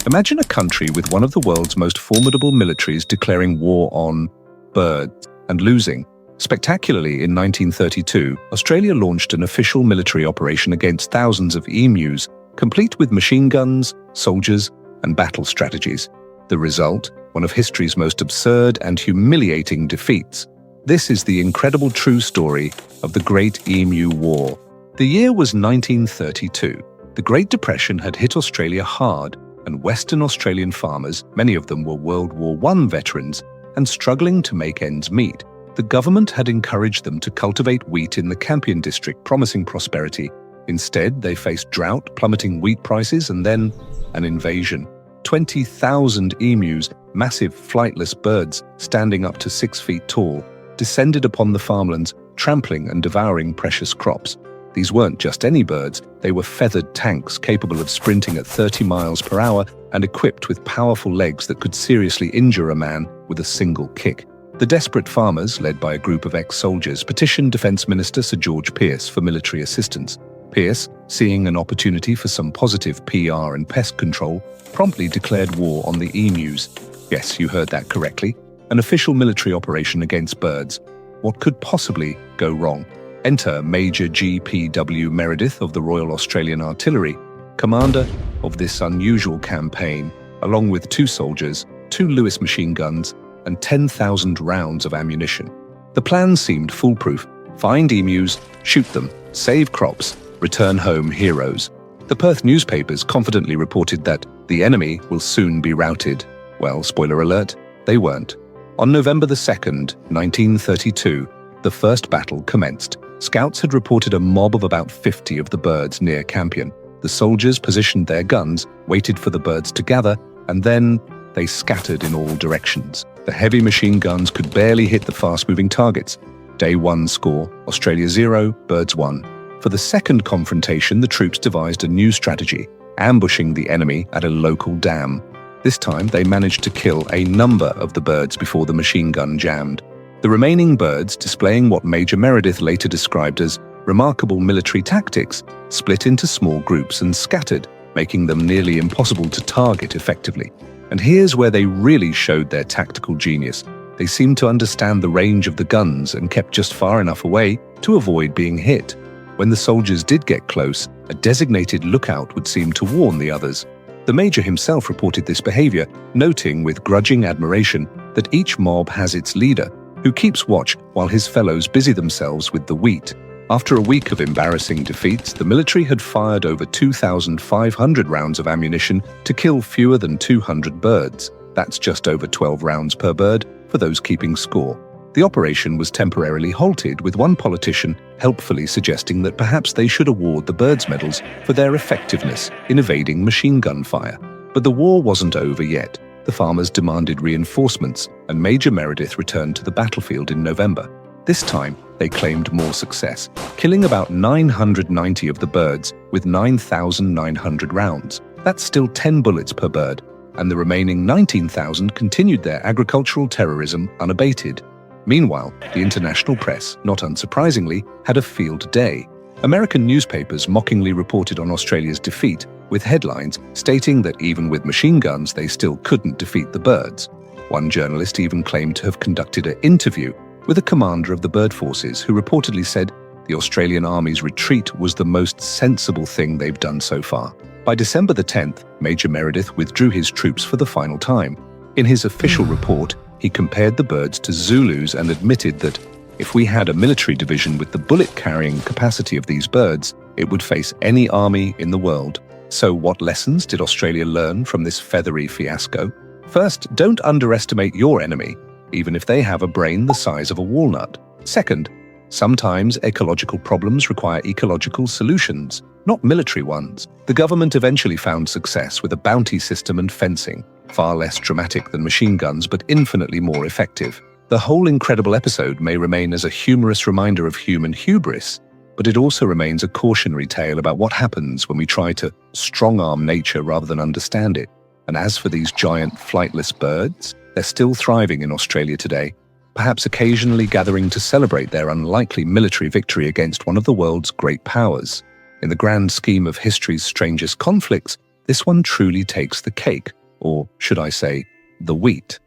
Imagine a country with one of the world's most formidable militaries declaring war on birds and losing. Spectacularly, in 1932, Australia launched an official military operation against thousands of emus, complete with machine guns, soldiers, and battle strategies. The result? One of history's most absurd and humiliating defeats. This is the incredible true story of the Great Emu War. The year was 1932. The Great Depression had hit Australia hard, and Western Australian farmers, many of them were World War I veterans, and struggling to make ends meet. The government had encouraged them to cultivate wheat in the Campion district, promising prosperity. Instead, they faced drought, plummeting wheat prices, and then an invasion. 20,000 emus, massive flightless birds standing up to 6 feet tall, descended upon the farmlands, trampling and devouring precious crops. These weren't just any birds, they were feathered tanks capable of sprinting at 30 miles per hour and equipped with powerful legs that could seriously injure a man with a single kick. The desperate farmers, led by a group of ex-soldiers, petitioned Defence Minister Sir George Pearce for military assistance. Pearce, seeing an opportunity for some positive PR and pest control, promptly declared war on the emus. Yes, you heard that correctly. An official military operation against birds. What could possibly go wrong? Enter Major G.P.W. Meredith of the Royal Australian Artillery, commander of this unusual campaign, along with 2 soldiers, 2 Lewis machine guns, and 10,000 rounds of ammunition. The plan seemed foolproof. Find emus, shoot them, save crops, return home heroes. The Perth newspapers confidently reported that the enemy will soon be routed. Well, spoiler alert, they weren't. On November 2nd, 1932, the first battle commenced. Scouts had reported a mob of about 50 of the birds near Campion. The soldiers positioned their guns, waited for the birds to gather, and then they scattered in all directions. The heavy machine guns could barely hit the fast-moving targets. Day 1 score, Australia 0, birds 1. For the second confrontation, the troops devised a new strategy, ambushing the enemy at a local dam. This time, they managed to kill a number of the birds before the machine gun jammed. The remaining birds, displaying what Major Meredith later described as remarkable military tactics, split into small groups and scattered, making them nearly impossible to target effectively. And here's where they really showed their tactical genius. They seemed to understand the range of the guns and kept just far enough away to avoid being hit. When the soldiers did get close, a designated lookout would seem to warn the others. The Major himself reported this behavior, noting with grudging admiration that each mob has its leader, who keeps watch while his fellows busy themselves with the wheat. After a week of embarrassing defeats, the military had fired over 2,500 rounds of ammunition to kill fewer than 200 birds. That's just over 12 rounds per bird for those keeping score. The operation was temporarily halted, with one politician helpfully suggesting that perhaps they should award the birds medals for their effectiveness in evading machine gun fire. But the war wasn't over yet. The farmers demanded reinforcements, and Major Meredith returned to the battlefield in November. This time, they claimed more success, killing about 990 of the birds with 9,900 rounds. That's still 10 bullets per bird, and the remaining 19,000 continued their agricultural terrorism unabated. Meanwhile, the international press, not unsurprisingly, had a field day. American newspapers mockingly reported on Australia's defeat, with headlines stating that even with machine guns, they still couldn't defeat the birds. One journalist even claimed to have conducted an interview with a commander of the bird forces who reportedly said the Australian Army's retreat was the most sensible thing they've done so far. By December the 10th, Major Meredith withdrew his troops for the final time. In his official report, he compared the birds to Zulus and admitted that if we had a military division with the bullet-carrying capacity of these birds, it would face any army in the world. So what lessons did Australia learn from this feathery fiasco? First, don't underestimate your enemy, even if they have a brain the size of a walnut. Second, sometimes ecological problems require ecological solutions, not military ones. The government eventually found success with a bounty system and fencing, far less dramatic than machine guns but infinitely more effective. The whole incredible episode may remain as a humorous reminder of human hubris, but it also remains a cautionary tale about what happens when we try to strong-arm nature rather than understand it. And as for these giant flightless birds, they're still thriving in Australia today, perhaps occasionally gathering to celebrate their unlikely military victory against one of the world's great powers. In the grand scheme of history's strangest conflicts, this one truly takes the cake, or should I say, the wheat.